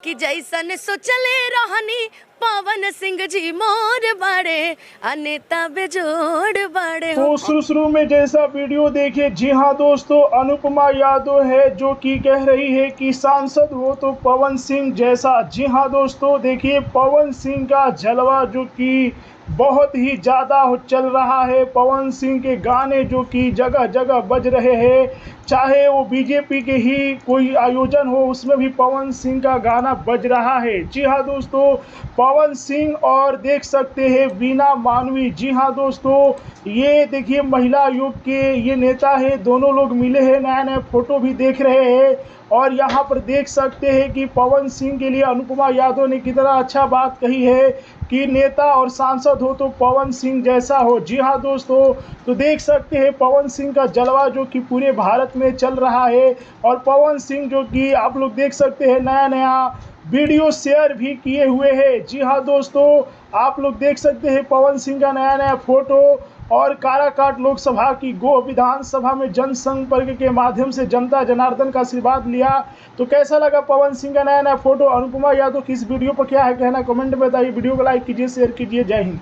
कि जैसन सोचले रहनी पवन सिंह जी मोर बड़े अनेता बेजोड़ बड़े हो। तो शुरू में जैसा वीडियो देखे, जी हाँ दोस्तों, अनुपमा यादव है जो कि कह रही है कि सांसद हो तो पवन सिंह जैसा। जी हाँ दोस्तों, देखिए पवन सिंह का जलवा जो कि बहुत ही ज़्यादा चल रहा है। पवन सिंह के गाने जो कि जगह जगह बज रहे हैं, चाहे वो बीजेपी के ही कोई आयोजन हो उसमें भी पवन सिंह का गाना बज रहा है। जी हाँ दोस्तों, पवन सिंह और देख सकते हैं वीना मानवी। जी हाँ दोस्तों, ये देखिए महिला आयोग के ये नेता है, दोनों लोग मिले हैं, नया नया फोटो भी देख रहे हैं। और यहाँ पर देख सकते हैं कि पवन सिंह के लिए अनुपमा यादव ने कितना अच्छा बात कही है कि नेता और सांसद हो तो पवन सिंह जैसा हो। जी हाँ दोस्तों, तो देख सकते हैं पवन सिंह का जलवा जो कि पूरे भारत में चल रहा है। और पवन सिंह जो कि आप लोग देख सकते हैं नया नया वीडियो शेयर भी किए हुए हैं। जी हाँ दोस्तों, आप लोग देख सकते हैं पवन सिंह का नया नया फोटो। और काराकाट लोकसभा की गो विधानसभा में जनसंपर्क के माध्यम से जनता जनार्दन का आशीर्वाद लिया। तो कैसा लगा पवन सिंह का नया नया फोटो? अनुपमा यादव की इस वीडियो पर क्या है कहना, कमेंट में बताइए। वीडियो को लाइक कीजिए, शेयर कीजिए। जय हिंद।